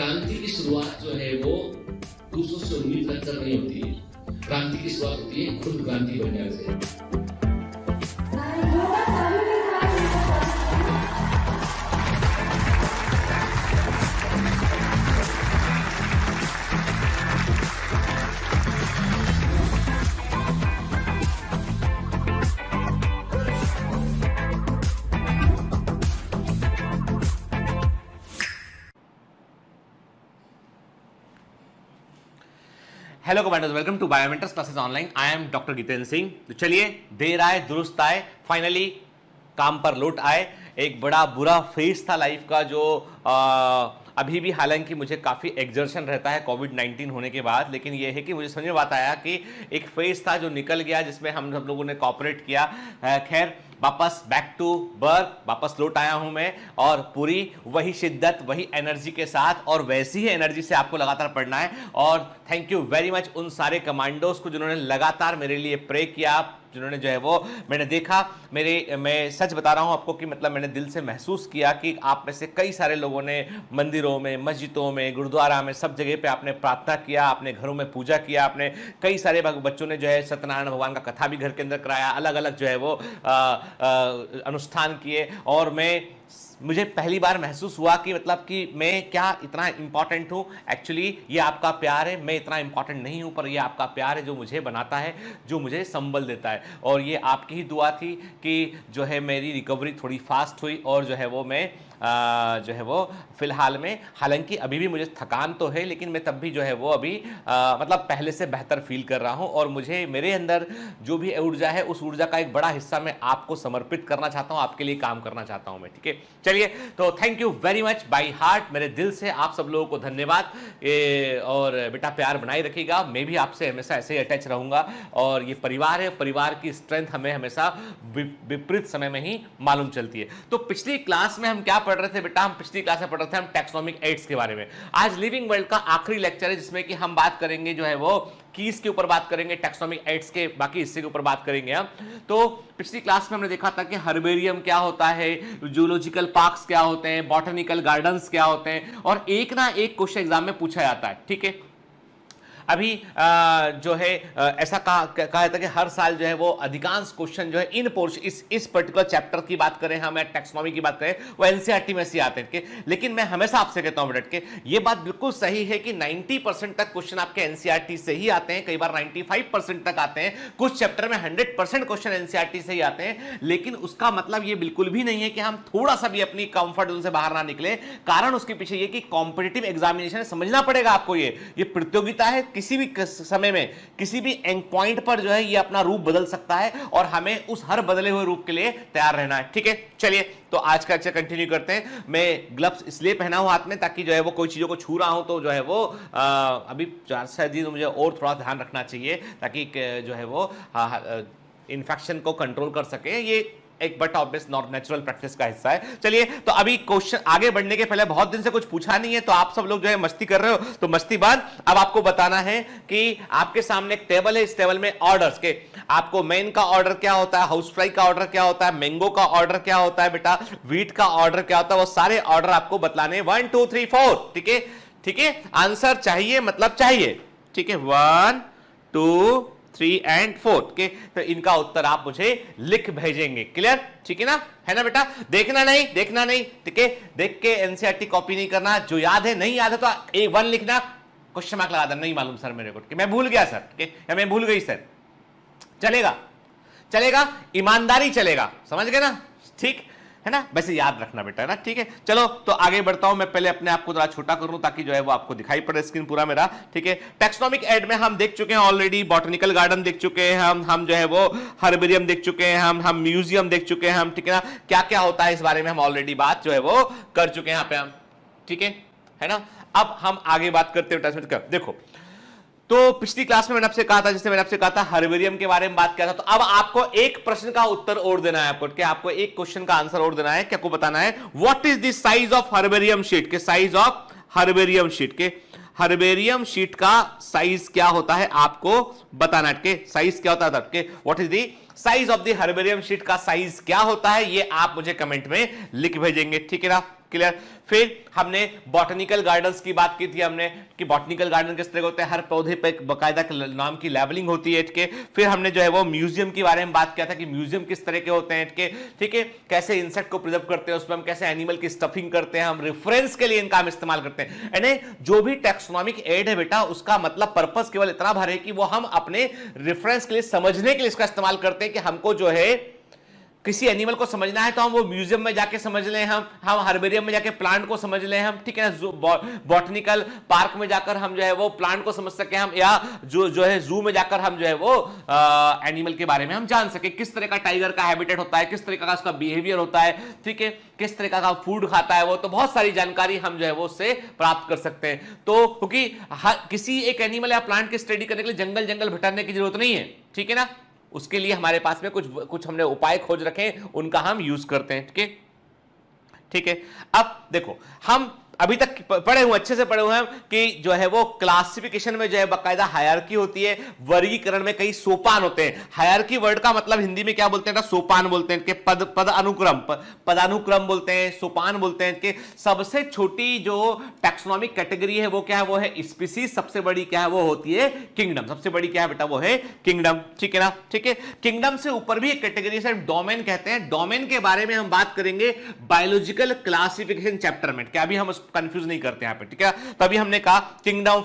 क्रांति की शुरुआत जो है वो दूसरों से उम्मीद रखकर नहीं होती है। क्रांति की शुरुआत होती है खुद क्रांति बन जाने से। Hello commanders, welcome to Biomentors classes online. I am doctor Jitendra Singh. तो चलिए, देर आए दुरुस्त आए, फाइनली काम पर लौट आए। एक बड़ा बुरा फेज था लाइफ का जो अभी भी हालांकि मुझे काफ़ी एग्जर्शन रहता है कोविड-19 होने के बाद, लेकिन यह है कि मुझे समझ में बात आया कि एक फेज था जो निकल गया, जिसमें हम सब लोगों ने कॉपरेट किया। खैर, वापस बैक टू बर्थ, वापस लौट आया हूं मैं, और पूरी वही शिद्दत, वही एनर्जी के साथ, और वैसी ही एनर्जी से आपको लगातार पढ़ना है। और थैंक यू वेरी मच उन सारे कमांडोज को जिन्होंने लगातार मेरे लिए प्रे किया, जिन्होंने जो है वो मैंने देखा, मैं सच बता रहा हूं आपको कि मतलब मैंने दिल से महसूस किया कि आप में से कई सारे लोगों ने मंदिरों में, मस्जिदों में, गुरुद्वारा में, सब जगह पे आपने प्रार्थना किया, अपने घरों में पूजा किया, आपने कई सारे बच्चों ने जो है सत्यनारायण भगवान का कथा भी घर के अंदर कराया, अलग अलग जो है वो अनुष्ठान किए। और मुझे पहली बार महसूस हुआ कि मतलब कि मैं क्या इतना इंपॉर्टेंट हूं। एक्चुअली ये आपका प्यार है, मैं इतना इंपॉर्टेंट नहीं हूं, पर ये आपका प्यार है जो मुझे बनाता है, जो मुझे संबल देता है। और ये आपकी ही दुआ थी कि जो है मेरी रिकवरी थोड़ी फास्ट हुई, और जो है वो मैं जो है वो फिलहाल में, हालांकि अभी भी मुझे थकान तो है, लेकिन मैं तब भी जो है वो अभी मतलब पहले से बेहतर फील कर रहा हूं। और मुझे मेरे अंदर जो भी ऊर्जा है, उस ऊर्जा का एक बड़ा हिस्सा मैं आपको समर्पित करना चाहता हूं, आपके लिए काम करना चाहता हूं मैं। ठीक है, चलिए, तो thank you very much by heart, मेरे दिल से आप सब लोगों को धन्यवाद। और बेटा प्यार बनाए रखिएगा, मैं भी आपसे हमेशा ऐसे ही अटैच रहूंगा। और ये परिवार है, परिवार की स्ट्रेंथ हमें हमेशा विपरीत समय में ही मालूम चलती है। तो पिछली क्लास में हम क्या पढ़ रहे थे बेटा? हम पिछली क्लास में पढ़ रहे थे हम टैक्सोनॉमिक एड्स के बारे में। आज लिविंग वर्ल्ड का आखिरी लेक्चर है, जिसमें कि हम बात करेंगे जो है वो कीज के ऊपर बात करेंगे, टैक्सोनॉमिक एड्स के बाकी हिस्से के ऊपर बात करेंगे हम। तो पिछली क्लास में हमने देखा था कि हर्बेरियम क्या होता है, जूलॉजिकल पार्क्स क्या होते हैं, बॉटनिकल गार्डन्स क्या होते हैं, और एक ना एक क्वेश्चन एग्जाम में पूछा जाता है। ठीक है, अभी जो है ऐसा कहा था कि हर साल जो है वो अधिकांश क्वेश्चन जो है इन पोर्शन इस पर्टिकुलर चैप्टर की बात करें, हम टैक्सोनॉमी की बात करें, वो एनसीईआरटी में से आते हैं। लेकिन मैं हमेशा आपसे कहता हूं बेटा कि ये बात बिल्कुल सही है कि 90% तक क्वेश्चन आपके एनसीईआरटी से ही आते हैं, कई बार 95% तक आते हैं, कुछ चैप्टर में 100% क्वेश्चन एनसीईआरटी से ही आते हैं। लेकिन उसका मतलब ये बिल्कुल भी नहीं है कि हम थोड़ा सा भी अपनी कंफर्ट जोन से बाहर ना निकले। कारण उसके पीछे ये कि कॉम्पिटिटिव एग्जामिनेशन समझना पड़ेगा आपको, ये प्रतियोगिता है, किसी भी समय में किसी भी एंड पॉइंट पर जो है ये अपना रूप बदल सकता है, और हमें उस हर बदले हुए रूप के लिए तैयार रहना है। ठीक है, चलिए, तो आज का लेक्चर कंटिन्यू करते हैं। मैं ग्लव्स इसलिए पहना हूं हाथ में ताकि जो है वो कोई चीजों को छू रहा हूं तो जो है वो अभी 4 दिन मुझे और थोड़ा ध्यान रखना चाहिए, ताकि जो है वो इन्फेक्शन को कंट्रोल कर सके। ये एक बट ऑब्वियस नेचुरल प्रैक्टिस का हिस्सा है। चलिए, तो अभी क्वेश्चन आगे बढ़ने के पहले, बहुत दिन से कुछ पूछा नहीं है, तो आप सब लोग जो है मस्ती कर रहे हो, तो मस्ती बाद अब आपको बताना है कि आपके सामने एक टेबल है, इस टेबल में ऑर्डर्स के, आपको मेन का ऑर्डर क्या होता है, हाउस फ्लाई का ऑर्डर क्या होता है, मैंगो का ऑर्डर क्या होता है बेटा, व्हीट का ऑर्डर क्या होता है, वो सारे ऑर्डर आपको बतलाने 1 2 3 4। ठीक है, ठीक है, आंसर चाहिए, मतलब चाहिए। ठीक है, 1 2 3 and 4 के, तो इनका उत्तर आप मुझे लिख भेजेंगे। क्लियर? ठीक है ना, है ना बेटा? देखना नहीं, देखना नहीं, ठीक है, देख के एनसीईआरटी कॉपी नहीं करना। जो याद है, नहीं याद है तो A1 लिखना, क्वेश्चन मार्क लगा देना, नहीं मालूम सर मेरे को, मैं भूल गया सर, ठीक है, या मैं भूल गई सर, चलेगा, चलेगा, ईमानदारी चलेगा, समझ गए ना? ठीक है ना, वैसे याद रखना बेटा, है ना? ठीक है, चलो तो आगे बढ़ता हूं। मैं पहले अपने आप को थोड़ा छोटा कर लूं ताकि जो है वो आपको दिखाई पड़े स्क्रीन पूरा मेरा। ठीक है, टैक्सोनॉमिक एड में हम देख चुके हैं ऑलरेडी, बॉटनिकल गार्डन देख चुके हैं हम जो है वो हर्बेरियम देख चुके हैं हम म्यूजियम देख चुके हैं हम। ठीक है ना, क्या क्या होता है इस बारे में हम ऑलरेडी बात जो है वो कर चुके हैं यहाँ पे हम। ठीक है ना, अब हम आगे बात करते हैं। देखो, तो पिछली क्लास में मैंने आपसे कहा था, जैसे मैंने आपसे कहा था हर्बेरियम के बारे में बात किया था, तो अब आपको एक प्रश्न का उत्तर और देना है आपको, क्या आपको एक क्वेश्चन का आंसर और देना है, क्या आपको बताना है what is the size of herbarium sheet के, साइज ऑफ हर्बेरियम शीट के, हर्बेरियम शीट का साइज क्या होता है आपको बताना है। साइज क्या होता है, what is the size of the herbarium sheet का साइज क्या होता है, ये आप मुझे कमेंट में लिख भेजेंगे। ठीक है ना, क्लियर। फिर हमने बॉटनिकल गार्डन्स की बात की थी हमने कि बॉटनिकल गार्डन किस तरह के होते हैं, हर पौधे पे एक बाकायदा नाम की लेबलिंग होती है इसके। फिर हमने जो है वो म्यूजियम के बारे में बात किया था कि म्यूजियम किस तरह के होते हैं इसके, ठीक है, कैसे इंसेक्ट को प्रिजर्व करते हैं, उसमें हम कैसे एनिमल की स्टफिंग करते हैं, हम रेफरेंस के लिए इनका हम इस्तेमाल करते हैं। यानी जो भी टैक्सोनॉमिक एड है बेटा, उसका मतलब पर्पस केवल इतना भर है कि वो हम अपने रेफरेंस के लिए, समझने के लिए इसका इस्तेमाल करते हैं कि हमको जो है किसी एनिमल को समझना है तो हम वो म्यूजियम में जाके समझ लें, हम हर्बेरियम में जाके प्लांट को समझ लें हम, ठीक है ना, बॉटनिकल पार्क में जाकर हम जो है वो प्लांट को समझ सके हम, या जो है जू में जाकर हम जो है वो एनिमल के बारे में हम जान सके, किस तरह का टाइगर का हैबिटेट होता है, किस तरह का उसका बिहेवियर होता है, ठीक है, किस तरह का फूड खाता है वो, तो बहुत सारी जानकारी हम जो है वो उससे प्राप्त कर सकते हैं। तो क्योंकि किसी एक एनिमल या प्लांट की स्टडी करने के लिए जंगल जंगल भटकने की जरूरत नहीं है, ठीक है ना, उसके लिए हमारे पास में कुछ हमने उपाय खोज रखे, उनका हम यूज करते हैं, ठीक है, ठीक है। अब देखो हम अभी तक पढ़े हुए, अच्छे से पढ़े हुए हैं कि जो है वो क्लासिफिकेशन में जो है बाकायदा हायरार्की होती है, वर्गीकरण में कई सोपान होते हैं। हायरार्की वर्ड का मतलब हिंदी में क्या बोलते हैं, सोपान बोलते हैं, कि पद अनुक्रम, पदानुक्रम बोलते हैं, सोपान बोलते हैं। कि सबसे छोटी जो टैक्सोनॉमिक कैटेगरी है वो क्या है, वो है स्पीसीज, सबसे बड़ी क्या है वो होती है किंगडम, सबसे बड़ी क्या है बेटा वो है किंगडम, ठीक है ना, ठीक है। किंगडम से ऊपर भी एक कैटेगरी है डोमेन कहते हैं, डोमेन के बारे में हम बात करेंगे बायोलॉजिकल क्लासिफिकेशन चैप्टर में, क्या अभी हम कंफ्यूज नहीं करते यहां पे, ठीक है। तभी हमने कहा kingdom,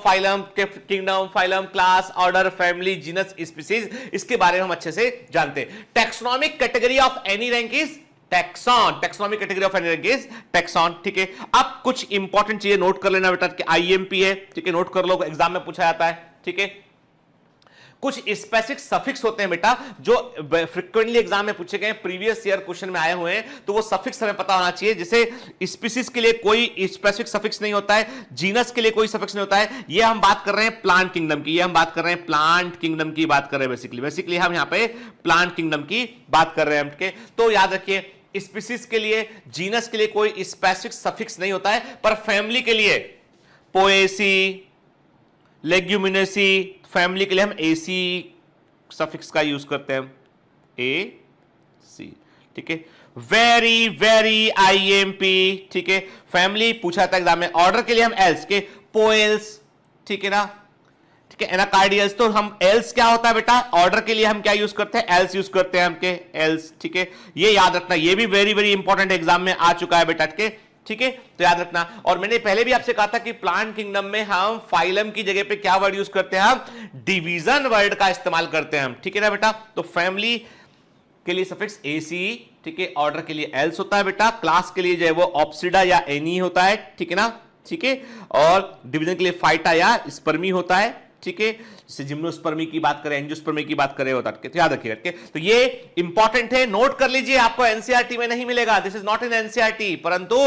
phylum, class, order, family, genus, species, इसके बारे में हम अच्छे से जानते हैं। Taxonomic category of any rank is taxon, taxonomic category of any rank is taxon, ठीक है। अब कुछ इंपॉर्टेंट चीजें नोट कर लेना बेटा कि आईएमपी है, ठीक है, नोट कर लो, एग्जाम में पूछा जाता है, ठीक है। कुछ स्पेसिफिक सफिक्स होते हैं बेटा जो फ्रीक्वेंटली एग्जाम में पूछे गए, प्रीवियस ईयर क्वेश्चन में आए हुए हैं, तो वो सफिक्स हमें पता होना चाहिए। जैसे स्पीसीज के लिए कोई स्पेसिफिक सफिक्स नहीं होता है, जीनस के लिए कोई सफिक्स नहीं होता है। ये हम बात कर रहे हैं प्लांट किंगडम की, ये हम बात कर रहे हैं प्लांट किंगडम की बात कर रहे हैं, बेसिकली हम यहां पे प्लांट किंगडम की बात कर रहे हैं। तो याद रखिए स्पीसीज के लिए, जीनस के लिए कोई स्पेसिफिक सफिक्स नहीं होता है, पर फैमिली के लिए पोएसी, लेग्यूमिनेसी, फैमिली के लिए हम एसी सफिक्स का यूज करते हैं, ए सी, ठीक है। वेरी वेरी आईएमपी, ठीक है, फैमिली पूछा था एग्जाम में। ऑर्डर के लिए हम एल्स के पोएल्स, ठीक है ना, ठीक है, एनाकार्डियल्स, तो हम एल्स क्या होता है बेटा, ऑर्डर के लिए हम क्या यूज करते हैं, एल्स यूज करते हैं हम के एल्स, ठीक है। ये याद रखना, ये भी वेरी वेरी इंपॉर्टेंट एग्जाम में आ चुका है बेटा के, ठीक है, तो याद रखना। और मैंने पहले भी आपसे कहा था कि प्लांट किंगडम में हम फाइलम की जगह पे क्या वर्ड यूज करते हैं, हम डिवीजन वर्ड का इस्तेमाल करते हैं हम, ठीक है ना बेटा। तो फैमिली के लिए सफिक्स एसी, ठीक है, ऑर्डर के लिए एल्स होता है बेटा, क्लास के लिए जो है वो ऑप्सिडा या एनी होता है, ठीक है ना, ठीक है, और डिवीजन के लिए फाइटा या स्पर्मी होता है, ठीक है, जैसे जिम्नोस्पर्मी की बात करें, एंजियोस्पर्मी की बात करें, होता है, तो याद रखिएगा। तो ये इंपॉर्टेंट है, नोट कर लीजिए, आपको एनसीईआरटी में नहीं मिलेगा, this is not in NCERT, परंतु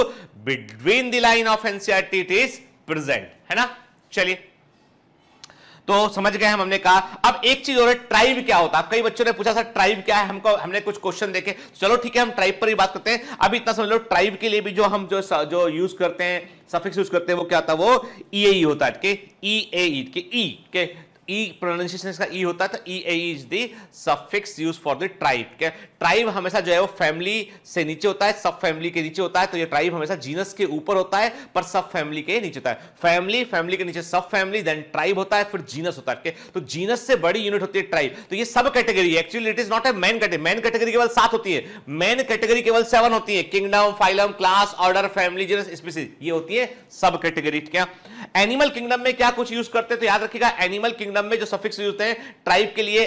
between the line of NCERT it is present, है ना। चलिए, तो समझ गए हमने कहा। अब एक चीज और है, ट्राइब क्या होता है। कई बच्चों ने पूछा सर ट्राइब क्या है, हमने कुछ क्वेश्चन देखे, चलो ठीक है हम ट्राइब पर ही बात करते हैं। अभी इतना समझ लो, ट्राइब के लिए भी जो हम जो यूज करते हैं, सफिक्स यूज करते हैं, वो क्या होता है, वो ईएई होता है, के ईएई के ई के ई प्रोनाउंसिएशन इसका ई होता है, तो EAE is the suffix use for the tribe. के ट्राइब हमेशा जो है वो फैमिली से नीचे होता है, सब फैमिली के नीचे होता है, तो ये ट्राइब हमेशा जीनस के ऊपर होता है पर सब फैमिली के नीचे होता है। फैमिली के नीचे सब फैमिली, देन ट्राइब होता है, फिर जीनस होता है। तो जीनस से बड़ी यूनिट होती है ट्राइब। तो ये सब category, actually it is not a main category, main category केवल 7 होती है, मेन कैटेगरी केवल 7 होती है, kingdom, phylum, class, order, family, genus, species, ये होती है सब कैटेगरी। क्या एनिमल किंगडम में क्या कुछ यूज करते हैं, तो याद रखिएगा एनिमल किंगडम में जो सफिक्स यूज होते हैं, ट्राइब के लिए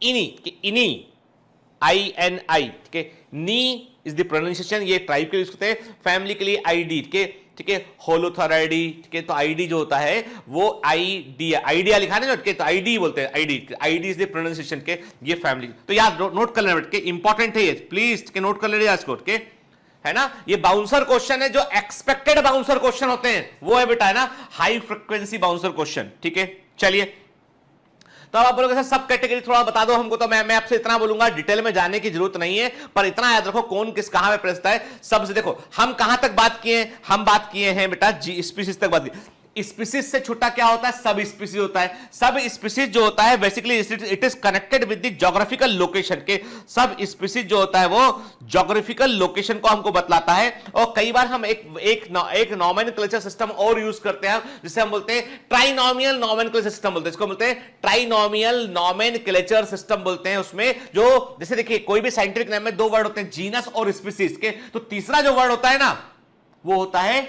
इनी INI, ठीक है, नी इज द प्रोनाउंसिएशन, ये ट्राइब के लिए यूज करते हैं। फैमिली के लिए आईडी, ठीक है, होलोथोराइडी, ठीक है, तो आईडी जो होता है वो आइडिया लिखा है ना, तो आईडी बोलते हैं, आईडी इज द प्रोनाउंसिएशन के, ये फैमिली। तो याद नोट कर लेना बेटा, इंपॉर्टेंट है ये, प्लीज नोट कर लेना आज को, है ना। ये बाउंसर क्वेश्चन है, जो एक्सपेक्टेड बाउंसर क्वेश्चन होते हैं वो है बेटा, है ना, हाई फ्रीक्वेंसी बाउंसर क्वेश्चन, ठीक है। चलिए, तो आप बोलोगे सर सब कैटेगरी थोड़ा बता दो हमको, तो मैं आपसे इतना बोलूंगा, डिटेल में जाने की जरूरत नहीं है, पर इतना याद रखो कौन किस कहां में प्रश्न है। सबसे देखो हम कहां तक बात किए, हम बात किए हैं बेटा जी स्पीसीज तक बात की। स्पीसीज से छोटा क्या होता है? सब स्पीसीज होता है। सब स्पीसीज जो होता है basically it is connected with the geographical location के। सब स्पीसीज जो होता है वो ज्योग्राफिकल लोकेशन को हमको बतलाता है। और कई बार हम एक नॉमेनक्लेचर सिस्टम और यूज करते हैं जिसे हम बोलते हैं ट्राइनोमियल नॉमेनक्लेचर सिस्टम बोलते हैं। इसको बोलते हैं ट्राइनोमियल नॉमेनक्लेचर सिस्टम बोलते हैं। उसमें जो जैसे देखिए कोई भी साइंटिफिक नेम में दो वर्ड होते हैं जीनस और स्पीसीज के, तो तीसरा जो वर्ड होता है ना वो होता है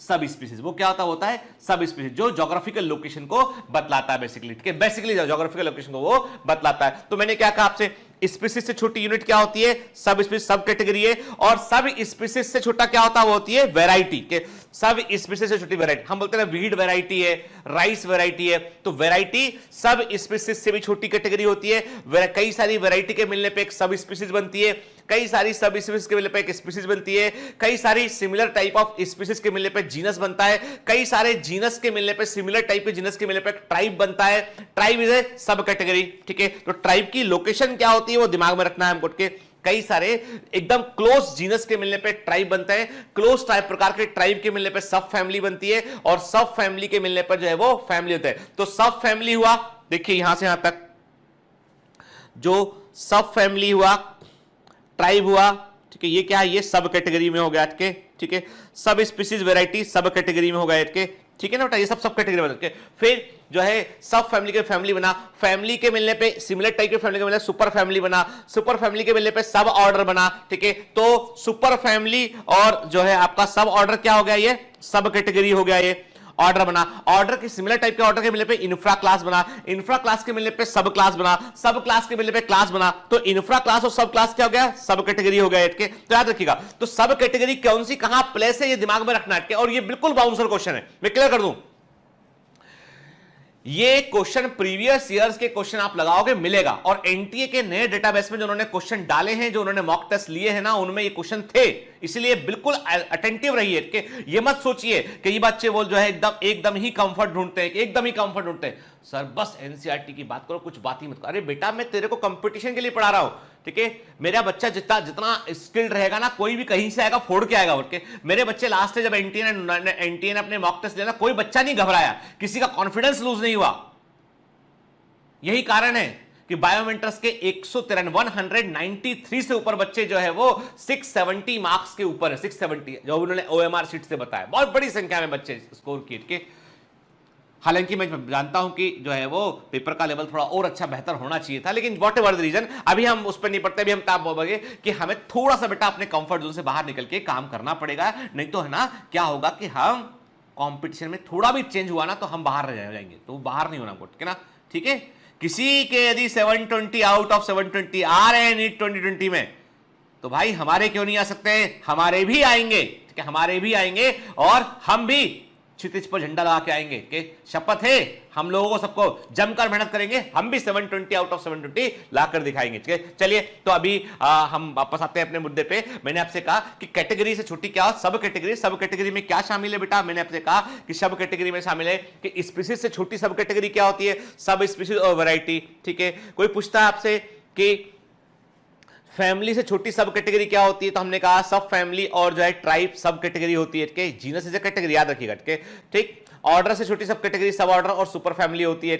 सब स्पीसीज। वो क्या होता है? सब स्पीसीज, जो ज्योग्राफिकल लोकेशन को बतलाता है बेसिकली। ठीक है, बेसिकली ज्योग्राफिकल लोकेशन को वो बतलाता है। तो मैंने क्या कहा आपसे, स्पीसीज से छोटी यूनिट क्या होती है? सब स्पीसीज, सब कैटेगरी है। और सब स्पीसीज से छोटा क्या होता है? वो होती है वैरायटी के। सब स्पीसीज से छोटी वैरायटी, हम बोलते हैं वीट वैरायटी है, राइस वैरायटी है। तो वैरायटी सब स्पीसीज से भी छोटी कैटेगरी होती है। कई सारी वैरायटी के मिलने पे एक सब स्पीसीज बनती है, कई सारी सब स्पीसीज के मिलने पे एक स्पीसीज बनती है, कई सारी सिमिलर टाइप ऑफ स्पीसीज के मिलने पे जीनस बनता है, कई सारे जीनस के मिलने पे सिमिलर टाइप के जीनस के मिलने पे ट्राइब बनता है। ट्राइब इज ए सब कैटेगरी। ठीक है, तो ट्राइब की लोकेशन क्या होती है वो दिमाग में रखना है हमको। कई सारे एकदम क्लोज जीनस के मिलने पे ट्राइब बनते हैं, क्लोज टाइप प्रकार के ट्राइब के मिलने पे सब फैमिली बनती है, और सब फैमिली के मिलने पर जो है वो फैमिली होता है। तो सब फैमिली हुआ, देखिए यहां से यहां तक जो सब फैमिली हुआ, ट्राइब हुआ। ठीक है, ये क्या है? ये सब कैटेगरी में हो गया। ठीक है, सब स्पीसीज वैरायटी सब कैटेगरी में हो गया। ठीक है ना बेटा, ये सब कैटेगरी बन के फिर जो है सब फैमिली के फैमिली बना, फैमिली के मिलने पे सिमिलर टाइप के फैमिली के मिलने सुपर फैमिली बना, सुपर फैमिली के मिलने पे सब ऑर्डर बना। ठीक है, तो सुपर फैमिली और जो है आपका सब ऑर्डर क्या हो गया? ये सब कैटेगरी हो गया। ये ऑर्डर बना, ऑर्डर के सिमिलर टाइप के ऑर्डर के मिलने पे इंफ्रा क्लास बना, इंफ्रा क्लास के मिलने पे सब क्लास बना, सब क्लास के मिलने पे क्लास बना। तो इंफ्रा क्लास और सब क्लास क्या हो गया? सब कैटेगरी हो गया। तो याद रखिएगा, तो सब कैटेगरी कौन सी कहां प्लेस है ये दिमाग में रखना है। और ये बिल्कुल बाउंसर क्वेश्चन है, मैं क्लियर कर दूं। ये क्वेश्चन प्रीवियस ईयर्स के क्वेश्चन आप लगाओगे मिलेगा, और एनटीए के नए डेटाबेस में जो उन्होंने क्वेश्चन डाले हैं, जो उन्होंने मॉक टेस्ट लिए हैं ना, उनमें ये क्वेश्चन थे। इसलिए बिल्कुल अटेंटिव रहिए कि ये मत सोचिए कि ये बच्चे बोल जो है एकदम ही कंफर्ट ढूंढते हैं, एकदम ही कंफर्ट ढूंढते हैं। सर बस एनसीईआरटी की बात करो, कुछ बात ही मत करो। अरे बेटा मैं तेरे को कंपटीशन के लिए पढ़ा रहा हूं। ठीक है, मेरा बच्चा जितना स्किल्ड रहेगा ना, कोई भी कहीं से आएगा फोड़ के आएगा उठ के। मेरे बच्चे लास्ट जब एनटीए ने अपने मॉक टेस्ट लिया ना, कोई बच्चा नहीं घबराया, किसी का कॉन्फिडेंस लूज नहीं हुआ। यही कारण है कि बायोमेंटर्स के 193 से ऊपर बच्चे जो है वो 670 मार्क्स के ऊपर है। 670 जो उन्होंने ओएमआर शीट से बताया, बहुत बड़ी संख्या में बच्चे स्कोर किए के। हालांकि मैं जानता हूं कि जो है वो पेपर का लेवल थोड़ा और अच्छा बेहतर होना चाहिए था, लेकिन व्हाट एवर द रीजन, अभी हम उस पर नहीं पड़ते। अभी हम ताब बोलेंगे कि हमें थोड़ा सा बेटा अपने कंफर्ट जोन से बाहर निकल के काम करना पड़ेगा, नहीं तो है ना क्या होगा कि हम कंपटीशन में थोड़ा भी चेंज हुआ ना तो हम बाहर रह जाएंगे। तो बाहर नहीं होना हमको, ना। ठीक है, किसी के यदि 720 आउट ऑफ 720 आ रहे हैं नीट 2020 में, तो भाई हमारे क्यों नहीं आ सकते? हमारे भी आएंगे। ठीक है, हमारे भी आएंगे, और हम भी क्षितिज पर झंडा लगा के आएंगे कि शपथ है हम लोगों को, सबको जमकर मेहनत करेंगे, हम भी 720 आउट ऑफ 720 लाकर दिखाएंगे। ठीक है, चलिए तो अभी हम वापस आते हैं अपने मुद्दे पे। मैंने आपसे कहा कि कैटेगरी से छोटी क्या हो? सब कैटेगरी। सब कैटेगरी में क्या शामिल है बेटा? मैंने आपसे कहा कि सब कैटेगरी में शामिल है कि स्पीसीज से छोटी सब कैटेगरी क्या होती है? सब स्पीसीज और वैरायटी। ठीक है, कोई पूछता है आपसे कि फैमिली से छोटी सब कैटेगरी क्या होती है? तो हमने कहा सब फैमिली और जो है ट्राइब सब कैटेगरी होती है। ठीक, जीनस इज ए कैटेगरी, याद रखिएगा। ठीक, ऑर्डर से छोटी सब कैटेगरी सब ऑर्डर और सुपर फैमिली होती है।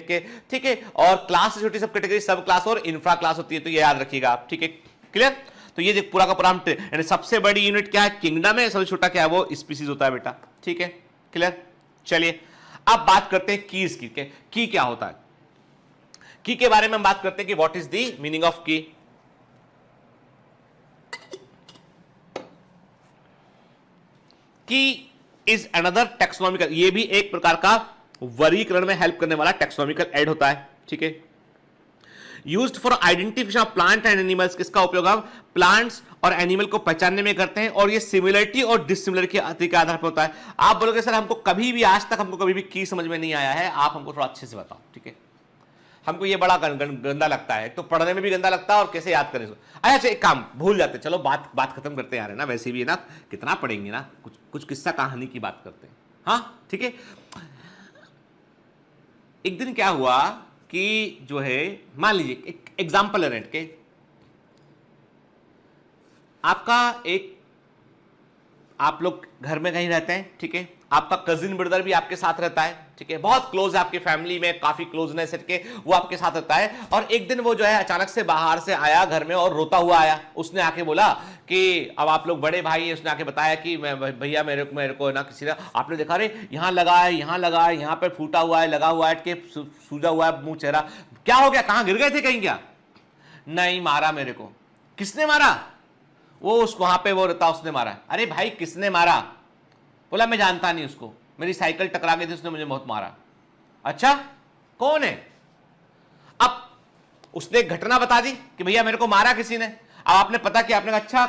ठीक है, और क्लास से छोटी सब कैटेगरी सब क्लास और इंफ्रा क्लास होती है। तो ये याद रखिएगा आप। ठीक है, क्लियर? तो ये पूरा का पूरा सबसे बड़ी यूनिट क्या है? किंगडम है। सबसे छोटा क्या है? वो स्पीसीज होता है बेटा। ठीक है, क्लियर? चलिए अब बात करते हैं कीज की। की क्या होता है? की के बारे में हम बात करते हैं कि what is the meaning of की। की इज अनदर टेक्सोनॉमिकल, ये भी एक प्रकार का वर्गीकरण में हेल्प करने वाला टेक्सोनॉमिकल एड होता है। ठीक है, used for identification of plant and animals. किसका उपयोग हम प्लांट्स और एनिमल को पहचानने में करते हैं, और ये सिमिलरिटी और डिसिमिलरिटी के आधार पर होता है। आप बोलोगे सर हमको कभी भी आज तक हमको कभी भी की समझ में नहीं आया है, आप हमको थोड़ा अच्छे से बताओ। ठीक है, हमको ये बड़ा गंदा लगता है, तो पढ़ने में भी गंदा लगता है और कैसे याद करें। अच्छा एक काम भूल जाते, चलो बात खत्म करते आ रहे ना, वैसे भी है ना, कितना पढ़ेंगे ना, कुछ किस्सा कहानी की बात करते हैं। हाँ ठीक है, एक दिन क्या हुआ कि जो है मान लीजिए एक एग्जाम्पल है रेंट के, आपका एक आप लोग घर में कहीं रहते हैं, ठीक है, आपका कजिन ब्रदर भी आपके साथ रहता है, ठीक है, बहुत क्लोज है आपकी फैमिली में, काफी क्लोजनेस है के, वो आपके साथ रहता है। और एक दिन वो जो है अचानक से बाहर से आया घर में और रोता हुआ आया। उसने आके बोला कि अब आप लोग बड़े भाई, उसने आके बताया कि भैया मेरे को ना किसी ने, आपने देखा रे यहाँ लगा है, यहाँ लगा है, यहाँ पे फूटा हुआ है, लगा हुआ है, के सूजा हुआ है मुंह चेहरा, क्या हो गया, कहाँ गिर गए थे कहीं क्या? नहीं मारा मेरे को। किसने मारा? वो उस वहां पे वो रहता, उसने मारा। अरे भाई किसने मारा? बोला मैं जानता नहीं उसको, मेरी साइकिल टकरा गई थी, उसने मुझे बहुत मारा। अच्छा कौन है? अब उसने एक घटना बता दी कि भैया मेरे को मारा किसी ने। अब आपने पता किया, आपने कहा अच्छा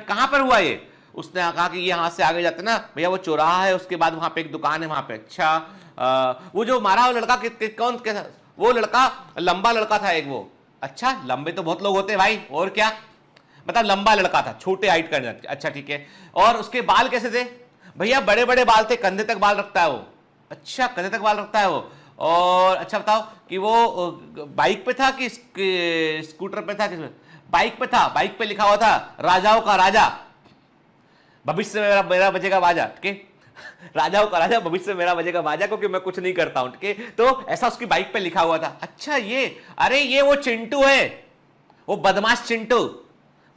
कहां पर हुआ ये? उसने कहा कि ये यहां से आगे जाते ना भैया, वो चौराहा है, उसके बाद वहां पे एक दुकान है वहां पे। अच्छा वो जो मारा वो लड़का कौन कैसा? वो लड़का लंबा लड़का था एक वो। अच्छा लंबे तो बहुत लोग होते हैं भाई, और क्या? मतलब लंबा लड़का था, छोटे हाइट का। अच्छा ठीक है। और उसके बाल कैसे थे? भैया बड़े बड़े बाल थे, कंधे तक बाल रखता है वो। अच्छा कंधे तक बाल रखता है वो। और अच्छा बताओ कि वो बाइक पे था कि स्कूटर पे था? किसमें? बाइक पे था। बाइक पे लिखा हुआ था राजाओं का राजा, भविष्य में मेरा बजेगा बाजा, ठीक है, राजाओं का राजा, भविष्य में मेरा बजेगा बाजा, क्योंकि मैं कुछ नहीं करता हूं, ठीक है। तो ऐसा उसकी बाइक पे लिखा हुआ था। अच्छा ये, अरे ये वो चिंटू है, वो बदमाश चिंटू,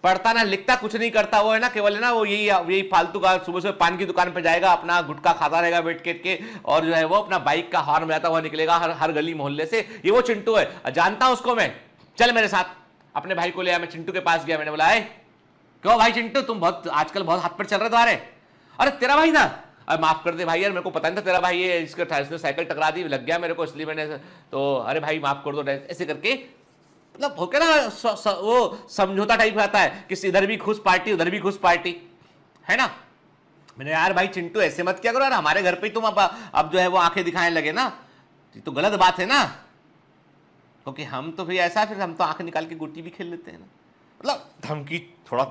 पढ़ता ना लिखता कुछ नहीं करता, वो है ना केवल है ना वो यही फालतू का, सुबह सुबह पान की दुकान पे जाएगा, अपना गुटखा खाता रहेगा बैठ के, और जो है वो अपना बाइक का हॉर्न बजाता हुआ निकलेगा हर गली मोहल्ले से। ये वो चिंटू है, जानता हूं उसको मैं, चल मेरे साथ। अपने भाई को ले आया, मैं चिंटू के पास गया, मैंने बोला है क्यों भाई चिंटू, तुम बहुत आजकल बहुत हाथ पर चल रहे तुम्हारे। अरे तेरा भाई था? अरे माफ कर दे भाई यार, मेरे को पता नहीं था तेरा भाई है, इसने साइकिल टकरा दी, लग गया मेरे को, इसलिए मैंने तो, अरे भाई माफ कर दो, ऐसे करके। मतलब हो क्या ना वो समझौता टाइप आता है कि इधर भी खुश पार्टी उधर भी खुश पार्टी, है ना। मैंने यार भाई चिंटू ऐसे मत क्या करो यार, हमारे घर पे तुम अब जो है वो आंखें दिखाने लगे ना, तो गलत बात है ना, क्योंकि हम तो फिर ऐसा, फिर हम तो आंख निकाल के गुट्टी भी खेल लेते हैं ना। मतलब धमकी थोड़ा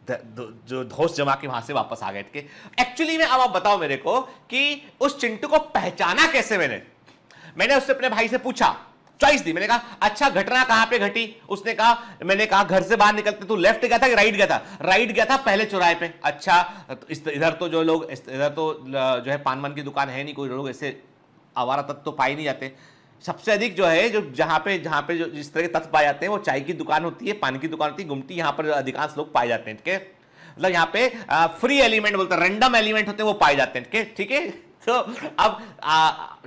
जो धौस जमा के वहां से वापस आ गए थे। एक्चुअली में अब आप बताओ मेरे को कि उस चिंटू को पहचाना कैसे? मैंने उससे अपने भाई से पूछा, चॉइस दी, मैंने कहा अच्छा घटना कहां पे घटी? उसने कहा, मैंने कहा घर से बाहर निकलते तू लेफ्ट गया था कि राइट गया था? राइट गया था पहले चौराहे पे। अच्छा इधर तो जो लोग, इधर तो जो है पान की दुकान है नहीं, कोई लोग ऐसे आवारा तत्व तो पाए नहीं जाते। सबसे अधिक जो है जो जहां पे जो जिस तरह के तत्व पाए जाते हैं वो चाय की दुकान होती है, पान की दुकान होती है, गुमटी, यहां पर अधिकांश लोग पाए जाते हैं, ठीक है। मतलब यहाँ पे फ्री एलिमेंट बोलते हैं, रैंडम एलिमेंट होते हैं, वो पाए जाते हैं, ठीक है। तो अब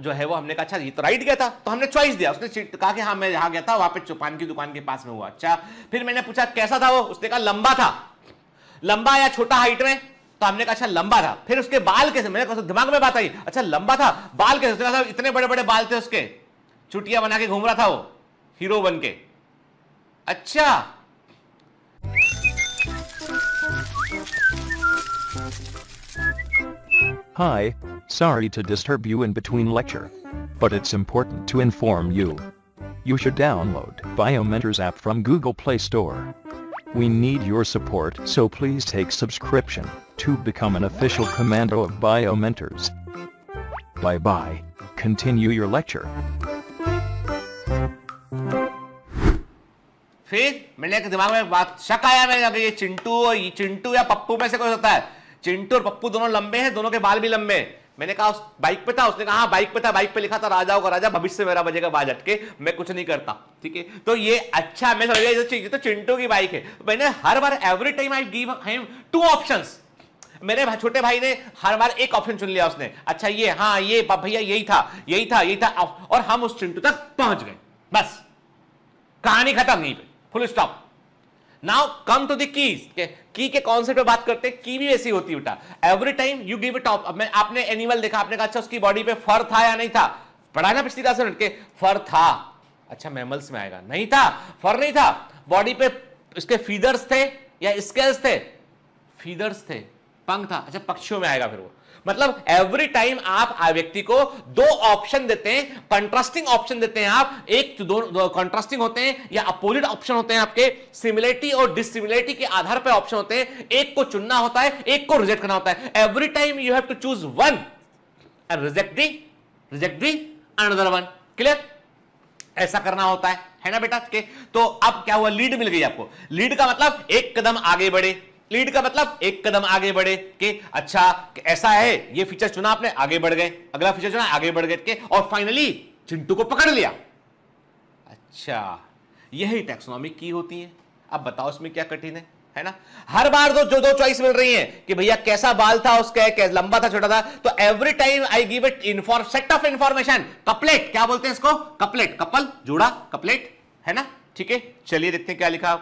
जो है वो हमने कहा अच्छा ये तो राइट गया था, तो हमने चॉइस दिया। उसने कहा कि हाँ मैं यहाँ गया था, वहां पे पान की दुकान के पास में हुआ। अच्छा फिर मैंने पूछा कैसा था वो? उसने कहा लंबा था। लंबा या छोटा हाइट में? तो हमने कहा अच्छा लंबा था। फिर उसके बाल कैसे? मेरे को दिमाग में बात आई, अच्छा लंबा था, बाल कैसे? उसने कहा इतने बड़े बड़े बाल थे उसके, चुटिया बना के घूम रहा था वो हीरो बन के। अच्छा Hi, sorry to disturb you in between lecture, but it's important to inform you. You should download Biomentors app from Google Play Store. We need your support, so please take subscription to become an official commando of Biomentors. Bye bye. Continue your lecture. फिर मैंने दिमाग में बात शक आया, मैं ये चिंटू या पप्पू में से कोई होता है। चिंटू और पप्पू दोनों लंबे हैं, दोनों के बाल भी लंबे हैं। मैंने कहा उस बाइक पे था? उसने कहा हाँ बाइक पे था, बाइक पे लिखा था राजाओं का राजा, भविष्य मेरा बजेगा बाजा, के मैं कुछ नहीं करता, ठीक है। तो ये अच्छा मैं समझ गया तो चिंटू की बाइक है। मैंने हर बार every time I give him 2 options. मेरे छोटे भाई ने हर बार एक ऑप्शन चुन लिया उसने, अच्छा ये, हाँ ये भैया यही था, और हम उस चिंटू तक पहुंच गए, बस कहानी खत्म यहीं पे, full stop. Now come to the keys. Key के कॉन्सेप्ट पे बात करते हैं। की भी ऐसी होती है बेटा, every time you give it top. आपने एनिमल देखा, आपने कहा अच्छा उसकी बॉडी पे फर था या नहीं था? पढ़ा ना पिछली क्लास में के फर था। अच्छा मैमल्स में आएगा, नहीं था, फर नहीं था। बॉडी पे इसके फीदर्स थे या स्केल्स थे? फीदर्स थे। पंख था, अच्छा पक्षियों में आएगा फिर वो। मतलब एवरी टाइम आप व्यक्ति को 2 ऑप्शन देते हैं, कंट्रास्टिंग ऑप्शन देते हैं आप। एक दो कंट्रास्टिंग होते हैं या अपोजिट ऑप्शन होते हैं आपके, सिमिलरिटी और डिसिमिलरिटी के आधार पर ऑप्शन होते हैं। एक को चुनना होता है, एक को रिजेक्ट करना होता है। Every time you have to choose one and reject the another one. Clear? ऐसा करना होता है ना बेटा के। तो अब क्या हुआ, लीड मिल गई आपको। लीड का मतलब एक कदम आगे बढ़े, लीड का मतलब एक कदम आगे बढ़े कि अच्छा ऐसा है, ये फीचर चुना आपने, आगे बढ़ गए, अगला फीचर चुना, आगे बढ़ गए के, और फाइनली चिंटू को पकड़ लिया। अच्छा, यही टैक्सोनॉमी की होती है। अब बताओ इसमें क्या कठिन है ना? हर बार दो चॉइस मिल रही है कि भैया कैसा बाल था उसका, कैसा लंबा था, छोटा था, तो every time I give it set of information, couplet, क्या बोलते हैं इसको, कपलेट, कपल, जोड़ा, कपलेट, है ना? ठीक है, चलिए देखते हैं क्या लिखा।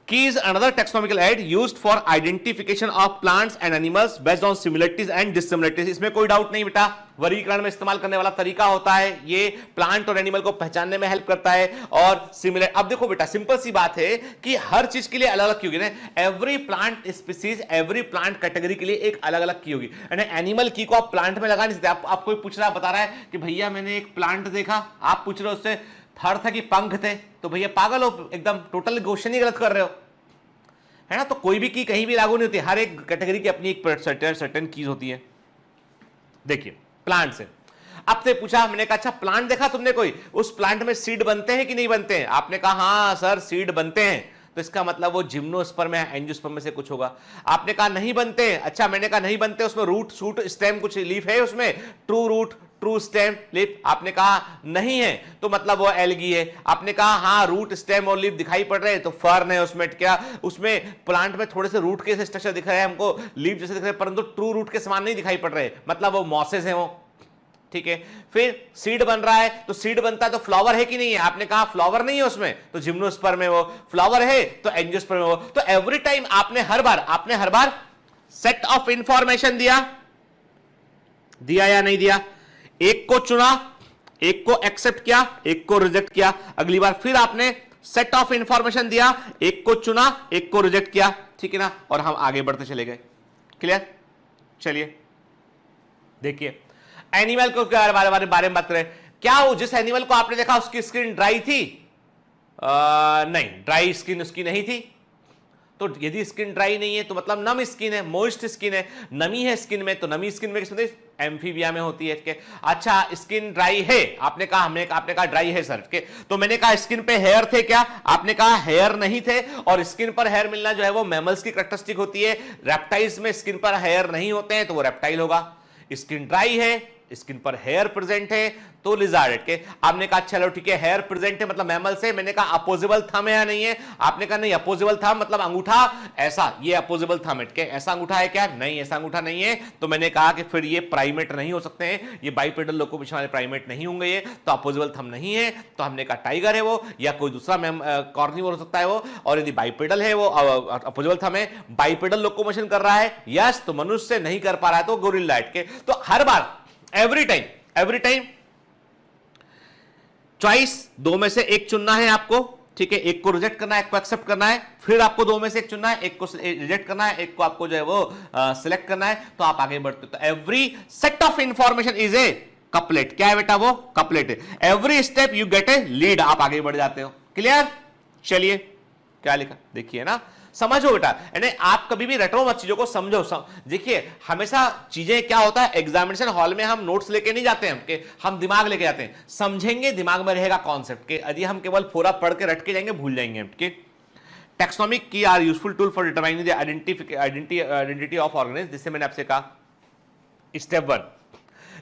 Key is another taxonomical aid used for identification of plants and animals based on similarities and dissimilarities। इसमें कोई डाउट नहीं बेटा, वर्गीकरण में इस्तेमाल करने वाला तरीका होता है, ये प्लांट और एनिमल को पहचानने में हेल्प करता है और सिमिलर। अब देखो बेटा, सिंपल सी बात है कि हर चीज के लिए अलग अलग की होगी ना, every plant species, every plant category के लिए एक अलग अलग की होगी। एनिमल की को आप प्लांट में लगा नहीं सकते। आप कोई पूछ रहा, बता रहा है कि भैया मैंने एक प्लांट देखा, आप पूछ रहे हो उससे फर था कि पंख थे, तो भैया पागल हो, एकदम टोटल क्वेश्चन ही गलत कर रहे हो, है ना? तो कोई भी की कहीं भी लागू नहीं होती, हर एक कैटेगरी की अपनी एक सर्टेन कीज होती है। देखिए प्लांट से अब से पूछा, मैंने कहा अच्छा प्लांट देखा तुमने कोई, उस प्लांट में सीड बनते हैं कि नहीं बनते हैं? आपने कहा हाँ सर सीड बनते हैं, तो इसका मतलब वो जिम्नोस्पर्म है, एंजियोस्पर्म में से कुछ होगा। आपने कहा नहीं बनते, अच्छा मैंने कहा नहीं बनते, उसमें रूट, शूट, स्टेम, कुछ लीफ है उसमें, true root, true stem, leaf, आपने कहा नहीं है, तो मतलब वो एल्गी है। आपने कहा हाँ रूट, स्टेम और लीफ दिखाई पड़ रहे हैं, तो फर्न है उसमें। क्या उसमें प्लांट में थोड़े से रूट के स्ट्रक्चर दिख रहे हैं हमको, लीफ जैसे दिख रहे हैं, परंतु ट्रू रूट के समान नहीं दिखाई पड़ रहे, मतलब वो मॉसेस हैं वो, ठीक है। फिर सीड बन रहा है, तो सीड बनता है तो फ्लावर है कि नहीं है? आपने कहा फ्लावर नहीं है उसमें, तो जिम्नोस्पर्म है वो। फ्लावर है तो एंजियोस्पर्म है वो। तो एवरी टाइम आपने हर बार सेट ऑफ इंफॉर्मेशन दिया या नहीं दिया? एक को चुना, एक को एक्सेप्ट किया, एक को रिजेक्ट किया, अगली बार फिर आपने सेट ऑफ इंफॉर्मेशन दिया, एक को चुना, एक को रिजेक्ट किया, ठीक है ना? और हम आगे बढ़ते चले गए। क्लियर? चलिए देखिए, एनिमल को बारे में बात करें। क्या वो जिस एनिमल को आपने देखा उसकी स्किन ड्राई थी? नहीं, ड्राई स्किन उसकी नहीं थी। तो यदि स्किन ड्राई नहीं है तो मतलब नम स्किन है, मोइस्ट स्किन है, नमी है स्किन में, तो नमी स्किन में किसमें? एम्फीबिया में होती है। के अच्छा स्किन ड्राई है, आपने कहा ड्राई है सर के, तो मैंने कहा स्किन पे हेयर थे क्या? आपने कहा हेयर नहीं थे, और स्किन पर हेयर मिलना जो है वो मैमल्स की कैरेक्टरिस्टिक होती है। रेप्टाइल्स में स्किन पर हेयर नहीं होते हैं तो वो रेप्टाइल होगा। स्किन ड्राई है, स्किन पर हेयर प्रेजेंट है, तो लिजार्ड के। आपने कहा चलो ठीक है हेयर प्रेजेंट है मतलब मैमल से, मैंने कहा अपोजिबल थंब है या नहीं है? आपने कहा नहीं, अपोजिबल थंब मतलब अंगूठा ऐसा, ये अपोजिबल थंब है, क्या ऐसा अंगूठा है क्या? नहीं, ऐसा अंगूठा नहीं है। तो मैंने कहा कि फिर ये प्राइमेट नहीं हो सकते हैं, ये बाइपेडल लोकोमोशन वाले प्राइमेट नहीं होंगे ये, तो अपोजिबल थंब नहीं है। तो हमने कहा टाइगर है वो, या कोई दूसरा कॉर्निवोर हो सकता है वो, और यदि बाइपेडल है वो, अपोजिबल थंब है, बाइपेडल लोकोमोशन कर रहा है, यस, तो मनुष्य नहीं कर पा रहा है तो गोरिल्ला के। तो हर बार एवरी टाइम चॉइस दो में से एक चुनना है आपको, ठीक है? एक को रिजेक्ट करना है, एक को एक्सेप्ट करना है, फिर आपको दो में से एक चुनना है, एक को रिजेक्ट करना है, एक को आपको जो है वो सिलेक्ट करना है, तो आप आगे बढ़ते हो। तो every set of information is a couplet. क्या है बेटा? वो कपलेट है। Every step you get a lead, आप आगे बढ़ जाते हो। क्लियर? चलिए क्या लिखा देखिए ना, समझो बेटा, यानी आप कभी भी रटो मत, चीजों को समझो। देखिए हमेशा चीजें क्या होता है, एग्जामिनेशन हॉल में हम नोट्स लेके नहीं जाते हैं कि हम दिमाग लेके जाते हैं, समझेंगे, दिमाग में रहेगा कॉन्सेप्ट के। यदि हम केवल फोरा पढ़ के रट के जाएंगे भूल जाएंगे। Taxonomic key are useful tool for determining the identity of organism. जिससे मैंने आपसे कहा स्टेप 1,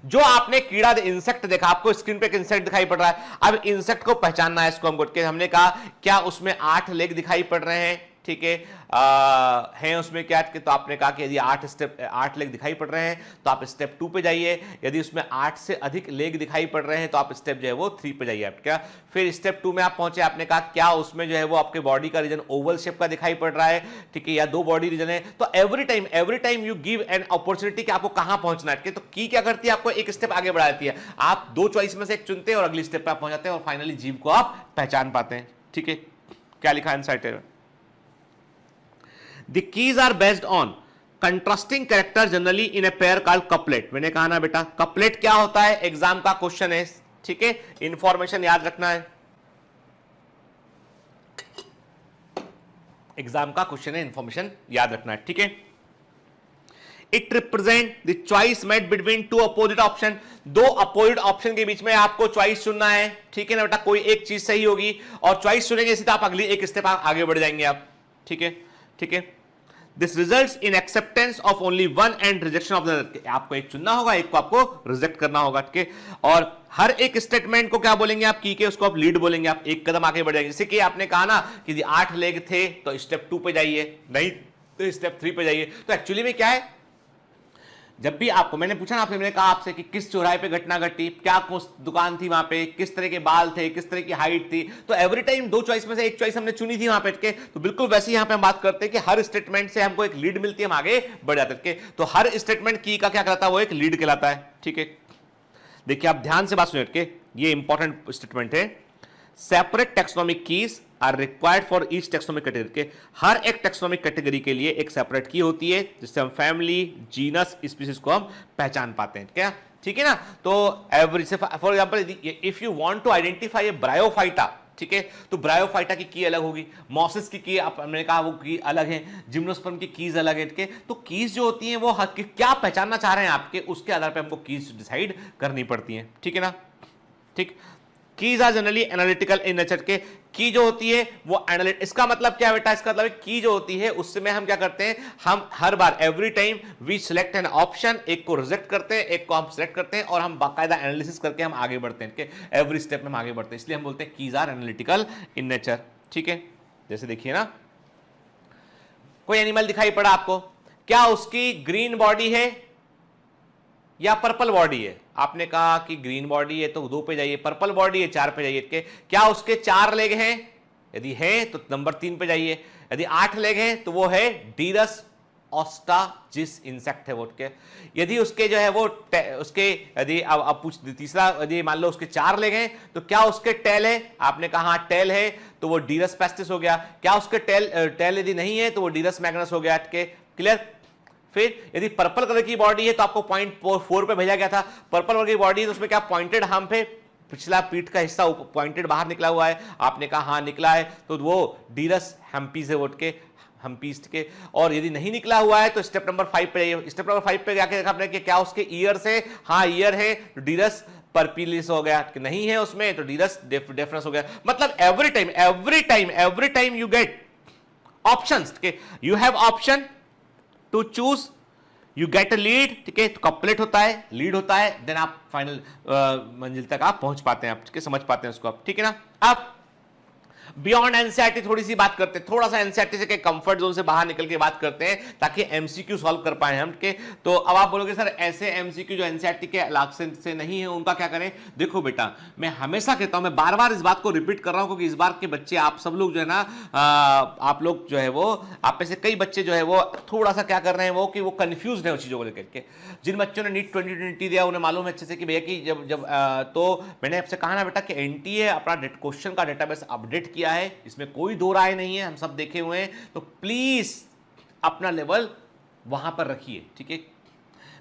जो आपने कीड़ा इंसेक्ट देखा, आपको स्क्रीन पे एक इंसेक्ट दिखाई पड़ रहा है, अब इंसेक्ट को पहचानना है इसको हमको। हमने कहा क्या उसमें 8 लेग दिखाई पड़ रहे हैं, ठीक है? हैं उसमें क्या? तो आपने कहा कि यदि 8 लेग दिखाई पड़ रहे हैं तो आप स्टेप 2 पे जाइए, यदि उसमें 8 से अधिक लेग दिखाई पड़ रहे हैं तो आप स्टेप जो है वो 3 पे जाइए। आप क्या फिर स्टेप 2 में आप पहुंचे, आपने कहा क्या उसमें जो है वो आपके बॉडी का रीजन ओवल शेप का दिखाई पड़ रहा है, ठीक है, या 2 बॉडी रीजन है। तो every time you give an opportunity कि आपको कहां पहुंचना है। तो की क्या करती है, आपको एक स्टेप आगे बढ़ा देती है। आप 2 चॉइस में से एक चुनते हैं और अगली स्टेप पर आप पहुंच जाते हैं और फाइनली जीव को आप पहचान पाते हैं। ठीक है, क्या लिखा है इनसाइड में? The keys are based on contrasting character generally in a pair called couplet। मैंने कहा ना बेटा couplet क्या होता है, एग्जाम का क्वेश्चन है, ठीक है? इंफॉर्मेशन याद रखना है, एग्जाम का क्वेश्चन है, इंफॉर्मेशन याद रखना है, ठीक है? It represent the choice made between 2 opposite option. 2 opposite option के बीच में आपको चॉइस चुनना है, ठीक है ना बेटा? कोई एक चीज सही होगी और चॉइस चुनेंगे सीधा आप अगली एक स्टेप आगे बढ़ जाएंगे आप, ठीक है, ठीक है। This results in acceptance of only one and rejection of the other. आपको एक चुनना होगा, एक को आपको रिजेक्ट करना होगा, ठीक है। और हर एक स्टेटमेंट को क्या बोलेंगे आप, की के उसको आप लीड बोलेंगे, आप एक कदम आगे बढ़ जाएंगे। जैसे कि आपने कहा ना कि 8 लेग थे तो स्टेप 2 पे जाइए, नहीं तो स्टेप 3 पे जाइए। तो एक्चुअली में क्या है, जब भी आपको मैंने पूछा ना, आपने मैंने कहा आपसे कि किस चौराहे पे घटना घटी, क्या दुकान थी वहां पे, किस तरह के बाल थे, किस तरह की हाइट थी, तो एवरी टाइम 2 चॉइस में से एक चॉइस हमने चुनी थी वहां पे के। तो बिल्कुल वैसे ही यहां पे हम बात करते हैं कि हर स्टेटमेंट से हमको एक लीड मिलती है, हम आगे बढ़ जाते हैं। तो हर स्टेटमेंट की का क्या कहलाता है, वो एक लीड कहलाता है, ठीक है। देखिए आप ध्यान से बात सुनिए के, ये इंपॉर्टेंट स्टेटमेंट है। Separate taxonomic keys are required for each taxonomic category के। हर एक टेक्सोनोमिक कैटेगरी के लिए एक सेपरेट की होती है, जिससे हम फैमिली, जीनस, स्पीसीज को हम पहचान पाते हैं, क्या ठीक है ना। तो एवरी से for example if you want to identify a bryophyta, ठीक है, तो ब्रायोफाइटा की अलग होगी, मॉसिस की आपने कहा वो की अलग है, जिम्नोस्पर्म की कीज अलग है, ठीक है। तो कीज जो होती हैं वो क्या पहचानना चाह रहे हैं आपके, उसके आधार पर हमको कीज डिसाइड करनी पड़ती है, ठीक है ना, ठीक। Keys are generally analytical in nature के। की जो होती है वो एनालिट, इसका मतलब क्या बेटा, इसका मतलब की जो होती है उसमें हम क्या करते हैं, हम हर बार every time we select an option, एक को रिजेक्ट करते हैं, एक को हम सिलेक्ट करते हैं और हम बाकायदा एनालिसिस करके हम आगे बढ़ते हैं, एवरी स्टेप में हम आगे बढ़ते हैं, इसलिए हम बोलते हैं keys are analytical in nature, ठीक है। जैसे देखिए ना, कोई एनिमल दिखाई पड़ा आपको, क्या उसकी ग्रीन बॉडी है या पर्पल बॉडी है, आपने कहा कि ग्रीन बॉडी है तो 2 पे जाइए, पर्पल बॉडी है 4 पे जाइए, क्या उसके 4 लेग हैं, यदि है तो नंबर 3 पे जाइए, यदि 8 लेग हैं तो वो है डीरस ऑस्टा, जिस इंसेक्ट है वो, यदि उसके जो है वो उसके यदि अब पूछ तीसरा, यदि मान लो उसके 4 लेग हैं तो क्या उसके टेल है, आपने कहा हाँ टेल है तो वो डीरस पेस्टिस हो गया, क्या उसके टेल यदि नहीं है तो वो डीरस मैग्नस हो गया, क्लियर। फिर यदि पर्पल कलर की बॉडी है तो आपको पॉइंट 4 पे भेजा गया था, पर्पल कलर की बॉडी है तो उसमें क्या पॉइंटेड हम पे पिछला पीठ का हिस्सा पॉइंटेड बाहर निकला हुआ है, आपने कहा हाँ निकला है तो वो डीरस हेम्पीज है, वोट के हम्पीस्ट के। और यदि नहीं निकला हुआ है तो स्टेप नंबर 5 पे जाइए, स्टेप नंबर 5 पे जाके देखा आपने कि क्या उसके ईयर्स है, हाँ ईयर है तो डीरस परपिलिस हो गया, कि नहीं है उसमें तो डीरस डेफनेस हो गया। मतलब every time you get options, you have option to choose, you get a lead, ठीक है, तो कपलेट होता है, लीड होता है, देन आप फाइनल मंजिल तक आप पहुंच पाते हैं, आप ठीक है, समझ पाते हैं उसको आप, ठीक है ना। अब बियॉन्ड एनसीईआरटी थोड़ी सी बात करते हैं, थोड़ा सा एनसीईआरटी से कंफर्ट जोन से बाहर निकल के बात करते हैं ताकि एमसीक्यू सॉल्व कर पाए हम के। तो अब आप बोलोगे सर ऐसे एमसीक्यू जो एनसीईआरटी के अलग से नहीं है उनका क्या करें। देखो बेटा, मैं हमेशा कहता हूं, मैं बार बार इस बात को रिपीट कर रहा हूं क्योंकि इस बार के बच्चे आप सब लोग जो है ना, आप लोग जो है वो, आप में से कई बच्चे जो है वो थोड़ा सा क्या कर रहे हैं वो, कि वो कंफ्यूज है उस चीजों को लेकर के। जिन बच्चों ने नीट 2020 दिया उन्हें मालूम है अच्छे से कि भैया कि जब तो मैंने आपसे कहा ना बेटा कि एनटीए अपना क्वेश्चन का डेटाबेस अपडेट किया है, इसमें कोई दो राय नहीं है, हम सब देखे हुए हैं, तो प्लीज अपना लेवल वहां पर रखिए, ठीक है।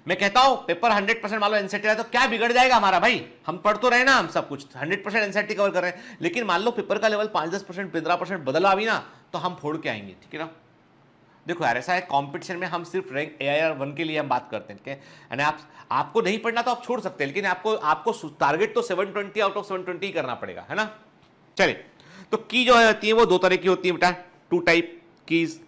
मैं कहता हूं पेपर 100% मान लो एनसीईआरटी है तो क्या बिगड़ जाएगा हमारा भाई, हम पढ़ तो रहे ना, हम सब कुछ 100% एनसीईआरटी कवर कर रहे हैं, लेकिन मान लो पेपर का लेवल 5-10%, 15% बदला भी ना तो हम फोड़ के आएंगे, ठीक है ना। देखो यार ऐसा है, कंपटीशन में हम सिर्फ रैंक AIR 1 के लिए हम बात करते हैं, यानी आपको नहीं पढ़ना तो आप छोड़ सकते हैं, लेकिन आपको टारगेट तो 720 आउट ऑफ 720 ही करना पड़ेगा, है ना। चलिए, तो की जो होती है वो 2 तरह की होती है बेटा, 2 टाइप कीज,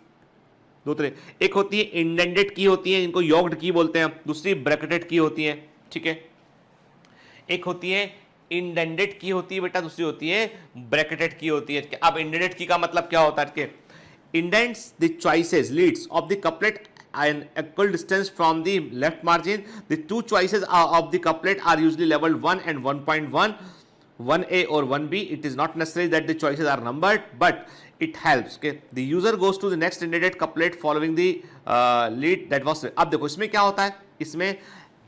2 तरह, एक होती है इंडेंटेड की होती है, इनको यॉक्ड की बोलते हैं, दूसरी ब्रैकेटेड की होती है, ठीक है। एक होती है इंडेंटेड की होती है बेटा, दूसरी होती है ब्रैकेटेड की होती है। अब इंडेंटेड की का मतलब क्या होता है कि indents the choices leads of the couplet an equal distance from the left margin. The 2 choices of the couplet are usually labeled 1 and 1.1, 1A or 1B. It is not necessary that the choices are numbered, but it helps. Okay, the user goes to the next indented couplet following the lead that was. अब देखो इसमें क्या होता है, इसमें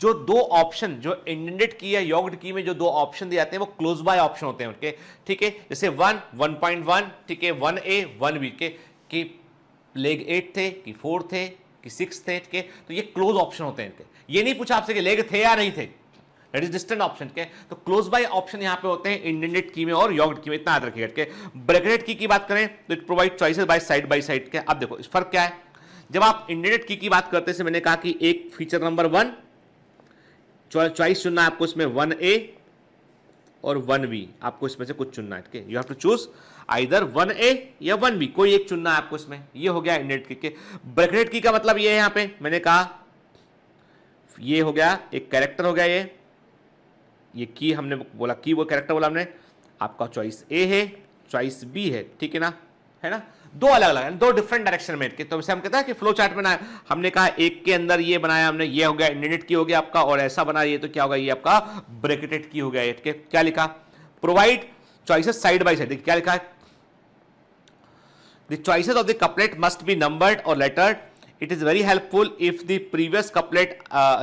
जो 2 option, जो indented की या यॉक्ड की में जो 2 ऑप्शन दिए जाते हैं वो क्लोज बाय ऑप्शन होते हैं उनके, ठीक है। जैसे 1, 1.1, ठीक है, 1A, 1B के कि लेग 8 थे कि 4 थे कि 6 थे के, तो ये क्लोज ऑप्शन होते हैं इनके। ये नहीं पूछा आपसे कि लेग थे या नहीं थे, दैट इज डिस्टेंट ऑप्शन के, तो क्लोज बाय ऑप्शन यहां पे होते हैं इंडेंटेड की में और यॉक्ड की में, इतना याद रखिएगा के। ब्रैकेटेड की बात करें तो it provide choices by side के। अब देखो इस फर्क क्या है, जब आप इंडेंटेड की बात करते हैं, मैंने कहा कि एक फीचर नंबर 1 चॉइस चुनना है आपको, इसमें 1A और 1B आपको इसमें से कुछ चुनना है, you have to choose. Either 1A या 1B, कोई एक चुनना है आपको इसमें। ये हो गया इंडेंटेड की के। ब्रैकेटेड की का मतलब ये है, यहां पे मैंने कहा ये हो गया एक कैरेक्टर हो गया, ये की हमने बोला, की वो कैरेक्टर बोला हमने, आपका चॉइस ए है, चॉइस बी है, ठीक है ना, दो अलग अलग है, दो डिफरेंट डायरेक्शन में। तो वैसे हम कहते हैं कि फ्लो चार्ट बनाया, हमने कहा एक के अंदर ये बनाया हमने, ये हो गया इंडेंटेड की हो गया आपका, और ऐसा बना ये, तो क्या होगा, ये आपका ब्रैकेटेड की हो गया। क्या लिखा, provide choices side by side. क्या लिखा है, the choices of the couplet must be numbered और lettered. It is very helpful if the previous couplet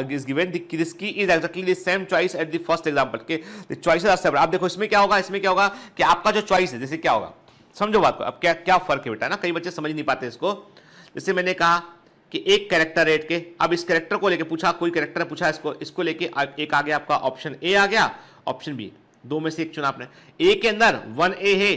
is given. This key is exactly the same choice at the first example. Okay, the choices are separate. आप देखो इसमें क्या होगा, इसमें क्या होगा कि आपका जो चॉइस है, जैसे क्या होगा, समझो बात को। अब क्या क्या फर्क है बेटा ना, कई बच्चे समझ नहीं पाते इसको। जैसे मैंने कहा कि एक कैरेक्टर रेट के, अब इस कैरेक्टर को लेके पूछा, कोई कैरेक्टर पूछा इसको लेके एक आ गया आपका ऑप्शन ए आ गया, ऑप्शन बी, दो में से एक चुना आपने। ए के अंदर 1A है,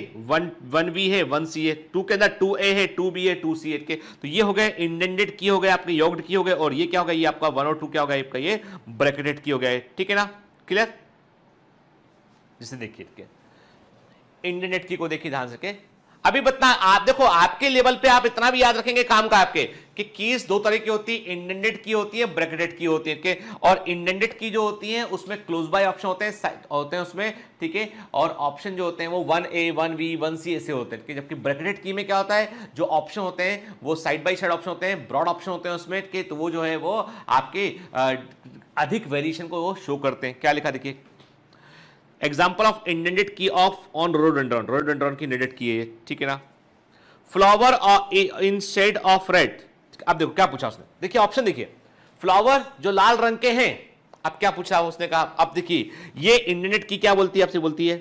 1B है, 1C है, 2 के अंदर 2A है, 2B है, 2C है के। तो ये हो गए इंडेंटेड की हो गए, आपके योग्ड की हो गए, और ये क्या हो गया, ये आपका 1 और 2 क्या हो गया, आपका ये ब्रैकेटेड की हो गया, ठीक है ना, क्लियर। जिसे देखिए इंडेंटेड की को देखिए ध्यान से के। अभी बता, आप देखो आपके लेवल पे आप इतना भी याद रखेंगे काम का आपके, कि कीज दो तरह की होती है, इंडेंटेड की होती है, ब्रैकेटेड की होती है के। और इंडेंटेड की जो होती है उसमें क्लोज बाय ऑप्शन होते हैं उसमें, ठीक है, और ऑप्शन जो होते हैं वो 1A 1B 1C ऐसे होते हैं। जबकि ब्रैकेटेड की में क्या होता है, जो ऑप्शन होते हैं वो साइड बाय साइड ऑप्शन होते हैं, ब्रॉड ऑप्शन होते हैं उसमें के, तो वो जो है वो आपके अधिक वेरिएशन को वो शो करते हैं। क्या लिखा देखिए, example of indented key of on rhododendron, rhododendron की इंडेंटेड की है, ठीक है ना। Flower in shade of red. अब देखो क्या पूछा उसने, देखिए ऑप्शन देखिए, फ्लावर जो लाल रंग के हैं। अब क्या पूछा उसने, कहा अब देखिए ये इंडेंटेड की क्या बोलती है, आपसे बोलती है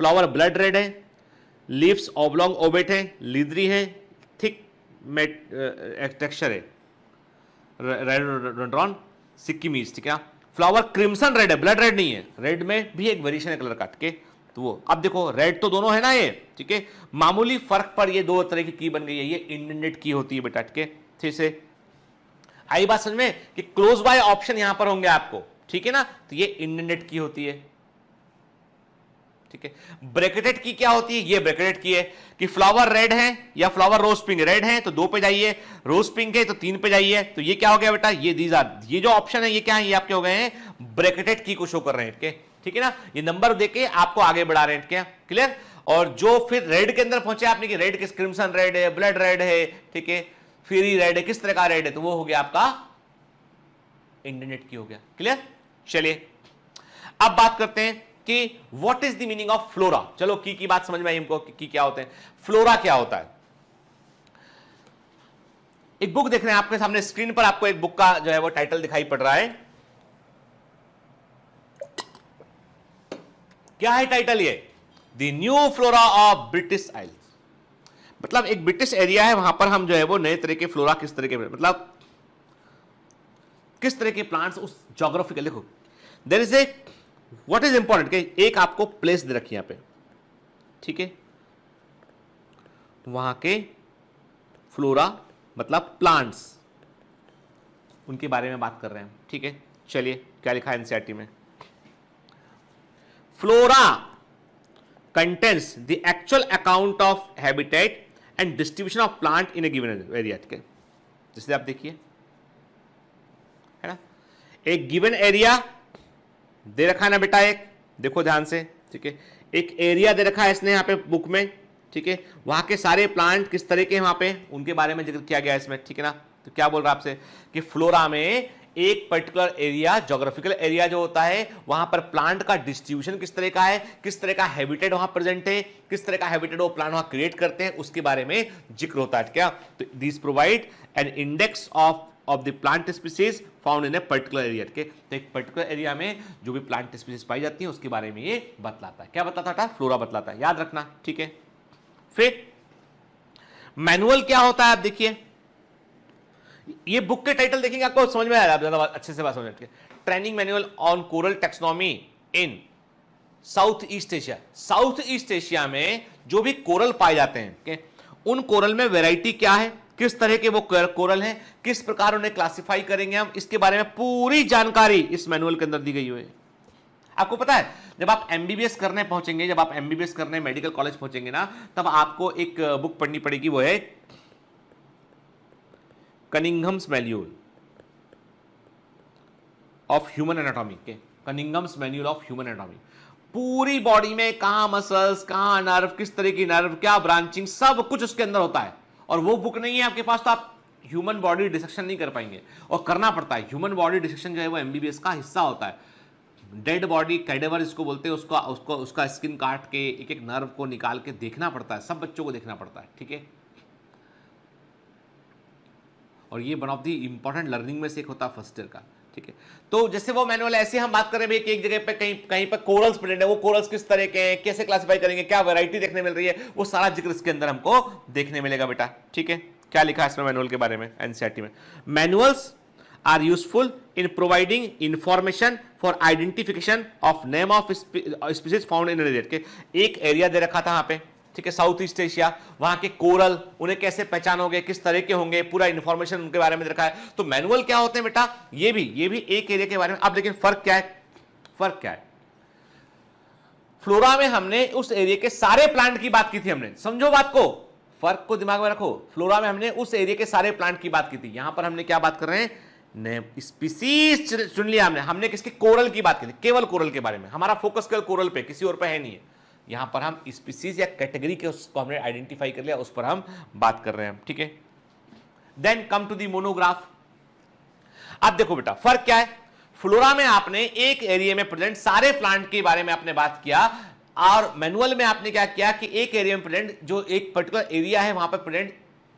फ्लावर ब्लड रेड है, लीव्स ऑब्लॉन्ग ओवेट है, लीदरी है, थिक टेक्सचर है, रेडोडेंड्रॉन सिक्किमीज, ठीक है। फ्लावर क्रिम्सन रेड है, ब्लड रेड नहीं है, रेड में भी एक वेरिएशन है कलर काट के, तो वो अब देखो रेड तो दोनों है ना ये, ठीक है। मामूली फर्क पर ये दो तरह की बन गई है, ये इंडेंटेड की होती है बेटा, ठीक है। ठीक से आई बात समझ में कि क्लोज बाय ऑप्शन यहां पर होंगे आपको, ठीक है ना, तो ये इंडेंटेड की होती है, ठीक है। ब्रैकेटेड की क्या होती है, ये ब्रैकेटेड की है कि फ्लावर रेड है या फ्लावर रोज पिंक, रेड है तो 2 पे जाइए, रोज पिंक है तो 3 पे जाइए। तो ये क्या हो गया बेटा, ये जो ऑप्शन है ये क्या है, ये आपके हो गए हैं ब्रैकेटेड की को शो कर रहे हैं, ठीक है ना। ये नंबर देके आपको आगे बढ़ा रहे हैं, क्या क्लियर। और जो फिर रेड के अंदर पहुंचे आपने कि रेड किस, क्रिम्सन रेड है, ब्लड रेड है, ठीक है, फ्यूरी रेड है, किस तरह का रेड है, तो वो हो गया आपका इंडेंटेड की हो गया, क्लियर। चलिए अब बात करते हैं कि what is the meaning of flora. चलो की बात समझ में आई हमको, की क्या होते हैं, फ्लोरा क्या होता है। एक बुक देख रहे हैं आपके सामने स्क्रीन पर, आपको एक बुक का जो है वो टाइटल दिखाई पड़ रहा है। क्या है टाइटल, ये the new flora of British Isles. मतलब एक ब्रिटिश एरिया है, वहां पर हम जो है वो नए तरह के फ्लोरा, किस तरह के, मतलब किस तरह के प्लांट्स उस ज्योग्राफिकल, देखो there is a what is important कि एक आपको प्लेस दे रखी यहां पे, ठीक है, वहां के फ्लोरा मतलब प्लांट्स, उनके बारे में बात कर रहे हैं, ठीक है। चलिए क्या लिखा है एनसीईआरटी में, flora contains the actual account of habitat and distribution of plant in A given area, ठीक है। जैसे आप देखिए है ना, एक गिवन एरिया दे रखा है ना बेटा, एक देखो ध्यान से, ठीक है, एक एरिया दे रखा है इसने यहाँ पे बुक में, ठीक है। वहां के सारे प्लांट किस तरह के वहां पे, उनके बारे में जिक्र किया गया है इसमें, ठीक है ना। तो क्या बोल रहा है आपसे कि फ्लोरा में एक पर्टिकुलर एरिया, ज्योग्राफिकल एरिया जो होता है, वहां पर प्लांट का डिस्ट्रीब्यूशन किस तरह का है, किस तरह का हैबिटेट वहां प्रेजेंट है, किस तरह का हैबिटेट वो प्लांट वहां क्रिएट करते हैं, उसके बारे में जिक्र होता है, क्या। तो this provide an index of the plant species found in a particular area, के। तो एक पर्टिकुलर एरिया में जो भी प्लांट स्पीसीज पाई जाती है उसके बारे में ये बतलाता है। क्या बतलाता था, फ्लोरा बतलाता है, याद रखना, ठीक है। फिर मैनुअल क्या होता है, आप देखिए ये बुक के टाइटल देखेंगे आपको समझ में आएगा, ज्यादा अच्छे से बात समझ में। Training manual on coral taxonomy in south east Asia. South east Asia में जो भी कोरल पाए जाते हैं, उन कोरल में वैरायटी क्या है, किस तरह के वो कोरल हैं, किस प्रकार उन्हें क्लासिफाई करेंगे हम, इसके बारे में पूरी जानकारी इस मैनुअल के अंदर दी गई है। आपको पता है जब आप एमबीबीएस करने पहुंचेंगे, जब आप एमबीबीएस करने मेडिकल कॉलेज पहुंचेंगे ना, तब आपको एक बुक पढ़नी पड़ेगी, वो है कनिंघम्स मैन्युअल ऑफ ह्यूमन एनाटॉमी के, कनिंघम्स मैन्युअल ऑफ ह्यूमन एनाटॉमी। पूरी बॉडी में कहां मसल्स, कहां नर्व, किस तरह की नर्व, क्या ब्रांचिंग, सब कुछ उसके अंदर होता है। और वो बुक नहीं है आपके पास तो आप ह्यूमन बॉडी डिसेक्शन नहीं कर पाएंगे, और करना पड़ता है। ह्यूमन बॉडी डिसेक्शन जो है वो एमबीबीएस का हिस्सा होता है। डेड बॉडी, कैडेवर जिसको बोलते हैं, उसका स्किन काट के एक एक नर्व को निकाल के देखना पड़ता है, सब बच्चों को देखना पड़ता है, ठीक है। और ये one of the important learning में से एक होता है फर्स्ट ईयर का, ठीक है। तो जैसे वो मैनुअल, ऐसे हम बात करें कि एक जगह पे कहीं पर कोरल्स प्रेजेंट है, वो कोरल्स किस तरह के हैं, कैसे क्लासिफाई करेंगे, क्या वैरायटी देखने मिल रही है, वो सारा जिक्र इसके अंदर हमको देखने मिलेगा बेटा, ठीक है। क्या लिखा है इसमें मैनुअल के बारे में एनसीईआरटी में? Manuals are useful in providing information for identification of name of species found in area के। एक एरिया दे रखा था यहाँ पे, ठीक है, साउथ ईस्ट एशिया, वहां के कोरल, उन्हें कैसे पहचानोगे, किस तरह के होंगे, पूरा इंफॉर्मेशन उनके बारे में रखा है। तो मैनुअल क्या होते हैं बेटा, ये भी एक एरिया के बारे में। अब लेकिन फर्क क्या है, फर्क क्या है? फ्लोरा में हमने उस एरिया के सारे प्लांट की बात की थी, हमने, समझो बात को, फर्क को दिमाग में रखो। फ्लोरा में हमने उस एरिया के सारे प्लांट की बात की थी, यहां पर हमने क्या बात कर रहे हैं, नेम स्पीसीज चुन लिया हमने किसके, कोरल की बात की थी, केवल कोरल के बारे में। हमारा फोकस केवल कोरल पे, किसी और पे है नहीं है। यहां पर हम स्पीसीज या कैटेगरी के उसको हमने आइडेंटिफाई कर लिया, उस पर हम बात कर रहे हैं, ठीक है। Then come to the monograph. अब देखो बेटा फर्क क्या है, फ्लोरा में आपने एक एरिया में प्रेजेंट सारे प्लांट के बारे में आपने बात किया, और मैनुअल में आपने क्या किया कि एक एरिया में प्रेजेंट, जो एक पर्टिकुलर एरिया है वहां पर प्रेजेंट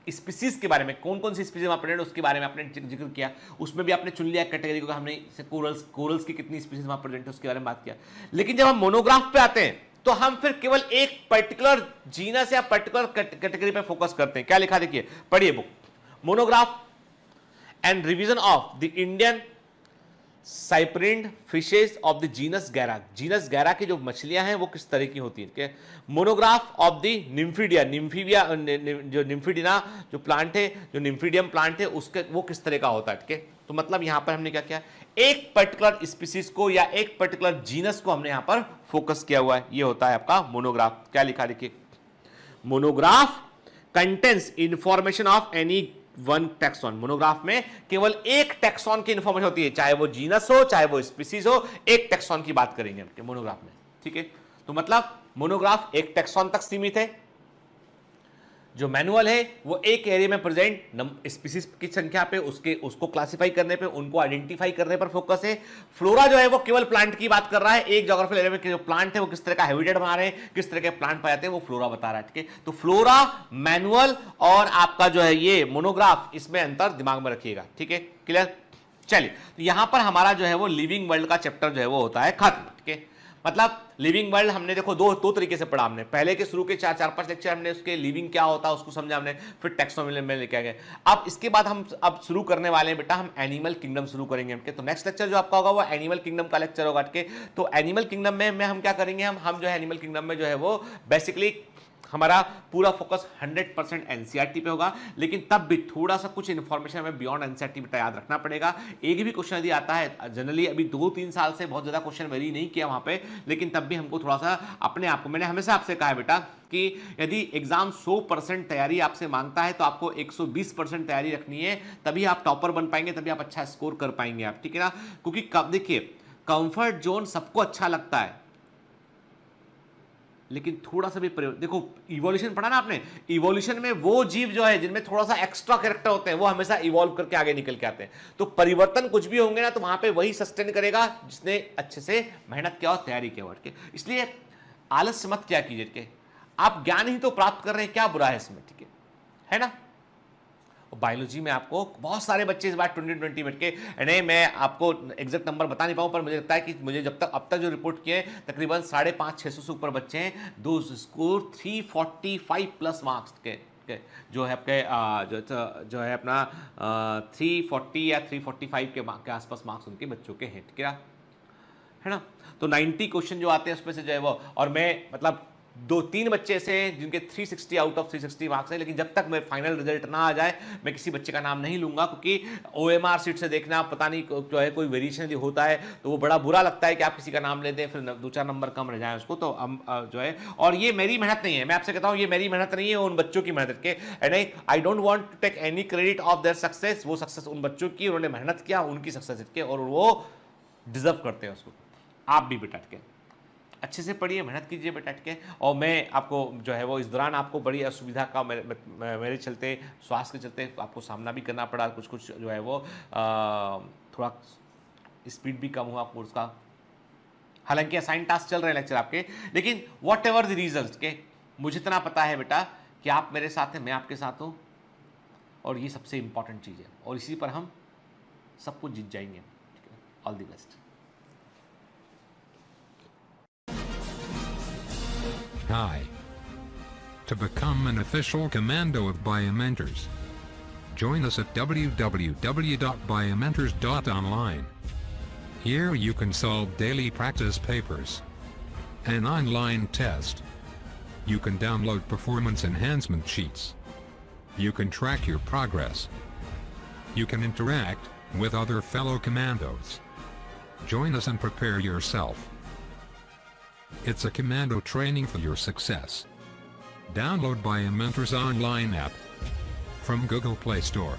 स्पीसीज के बारे में, कौन कौन सी स्पीसीज वहां प्रेजेंट उसके बारे में आपने जिक्र किया। उसमें भी आपने चुन लिया कैटेगरी को, हमने कोरल्स की कितनी स्पीसीज वहां प्रेजेंट है उसके बारे में बात किया। लेकिन जब हम मोनोग्राफ पे आते हैं तो हम फिर केवल एक पर्टिकुलर जीनस या पर्टिकुलर कैटेगरी पे फोकस करते हैं। क्या लिखा देखिए, पढ़िए book, monograph and revision of the Indian cyprinid fishes of the genus Garra. Genus Garra की जो मछलियां हैं वो किस तरह की होती है। मोनोग्राफ ऑफ द निम्फिडिया, जो निम्फिडिना जो प्लांट है, जो निम्फिडियम प्लांट है, उसके वो किस तरह का होता है, ठीक है। तो मतलब यहां पर हमने क्या किया, एक पर्टिकुलर स्पीसीज को या एक पर्टिकुलर जीनस को हमने यहां पर फोकस किया हुआ है, ये होता है आपका मोनोग्राफ। क्या लिखा देखिए, monograph contains information of any one taxon. Monograph में केवल एक टैक्सॉन की इंफॉर्मेशन होती है, चाहे वो जीनस हो चाहे वो स्पीसीज हो, एक टैक्सॉन की बात करेंगे हम मोनोग्राफ में, ठीक है। तो मतलब मोनोग्राफ एक टैक्सॉन तक सीमित है। जो मैनुअल है वो एक एरिया में प्रेजेंट स्पीसीज की संख्या पे, उसको क्लासिफाई करने पे, उनको आइडेंटिफाई करने पर फोकस है। फ्लोरा जो है वो केवल प्लांट की बात कर रहा है, एक ज्योग्राफिकल एरिया में जो प्लांट है वो किस तरह का हैबिटेट बना रहे हैं, किस तरह के प्लांट पाए जाते हैं, वो फ्लोरा बता रहा है, ठीक है। तो फ्लोरा, मैनुअल और आपका जो है ये मोनोग्राफ, इसमें अंतर दिमाग में रखिएगा, ठीक है, क्लियर। चलिए, तो यहां पर हमारा जो है वो लिविंग वर्ल्ड का चैप्टर जो है वो होता है खत्म, ठीक है। मतलब लिविंग वर्ल्ड हमने देखो दो तरीके से पढ़ा। हमने पहले के शुरू के 4-5 लेक्चर हमने उसके लिविंग क्या होता है उसको समझा हमने, फिर टैक्सोनॉमी में लेके आ गए। अब इसके बाद हम अब शुरू करने वाले हैं बेटा, हम एनिमल किंगडम शुरू करेंगे। तो नेक्स्ट लेक्चर जो आपका होगा वो एनिमल किंगडम का लेक्चर होगा, ठीक है। तो एनिमल किंगडम में हम क्या करेंगे, हम जो है एनिमल किंगडम में जो है वो बेसिकली हमारा पूरा फोकस 100% एनसीईआरटी पे होगा, लेकिन तब भी थोड़ा सा कुछ इंफॉर्मेशन हमें बियॉन्ड एनसीईआरटी बेटा याद रखना पड़ेगा। एक भी क्वेश्चन यदि आता है, जनरली अभी 2-3 साल से बहुत ज्यादा क्वेश्चन वेरी नहीं किया वहां पे, लेकिन तब भी हमको थोड़ा सा अपने आप को, मैंने हमेशा आपसे कहा है बेटा कि यदि एग्जाम 100% तैयारी आपसे मांगता है तो आपको 120% तैयारी रखनी है, तभी आप टॉपर बन पाएंगे, तभी आप अच्छा स्कोर कर पाएंगे आप, ठीक है ना। क्योंकि देखिए कंफर्ट जोन सबको अच्छा लगता है, लेकिन थोड़ा सा भी देखो इवोल्यूशन पढ़ा ना आपने, इवोल्यूशन में वो जीव जो है जिनमें थोड़ा सा एक्स्ट्रा कैरेक्टर होते हैं वो हमेशा इवॉल्व करके आगे निकल के आते हैं। तो परिवर्तन कुछ भी होंगे ना तो वहां पे वही सस्टेन करेगा जिसने अच्छे से मेहनत किया और तैयारी किया। इसलिए आलस्य मत क्या कीजिए, आप ज्ञान ही तो प्राप्त कर रहे हैं, क्या बुरा है इसमें, ठीक है ना। बायोलॉजी में आपको बहुत सारे बच्चे इस बार 2020 में के, नहीं मैं आपको एग्जैक्ट नंबर बता नहीं पाऊँ, पर मुझे लगता है कि मुझे जब तक अब तक जो रिपोर्ट किए तकरीबन 550-600 से ऊपर बच्चे हैं, दो स्कोर 345+ मार्क्स के जो है आपके जो है अपना 340 या 345 के आसपास मार्क्स उनके बच्चों के हैं, ठीक है ना। तो 90 क्वेश्चन जो आते हैं उसमें से जो है वो, और मैं मतलब 2-3 बच्चे ऐसे हैं जिनके 360 आउट ऑफ 360 मार्क्स हैं, लेकिन जब तक मेरे फाइनल रिजल्ट ना आ जाए मैं किसी बच्चे का नाम नहीं लूंगा, क्योंकि OMR शीट से देखना पता नहीं जो है कोई वेरिएशन यदि होता है तो वो बड़ा बुरा लगता है कि आप किसी का नाम ले दें फिर 2-4 नंबर कम रह जाए उसको, तो हम जो है, और ये मेरी मेहनत नहीं है, मैं आपसे कहता हूँ ये मेरी मेहनत नहीं है, उन बच्चों की मेहनत के, and I don't want to take any credit of their success. वो सक्सेस उन बच्चों की, उन्होंने मेहनत किया, उनकी सक्सेस के, और वो डिजर्व करते हैं उसको। आप भी बेटा के अच्छे से पढ़िए, मेहनत कीजिए बेटा के, और मैं आपको जो है वो इस दौरान आपको बड़ी असुविधा का मेरे चलते, स्वास्थ्य के चलते आपको सामना भी करना पड़ा, कुछ जो है वो थोड़ा स्पीड भी कम हुआ कोर्स का, हालांकि असाइन टास्क चल रहे हैं लेक्चर आपके, लेकिन वॉट एवर द रीजंस के, मुझे इतना पता है बेटा कि आप मेरे साथ हैं, मैं आपके साथ हूँ, और ये सबसे इंपॉर्टेंट चीज़ है, और इसी पर हम सब कुछ जीत जाएंगे। All the best. Hi. To become an official commando of Biomentors, join us at www.biomentors.online. Here you can solve daily practice papers, an online test. You can download performance enhancement sheets. You can track your progress. You can interact with other fellow commandos. Join us and prepare yourself. It's a commando training for your success. Download Biomentors online app from Google Play Store.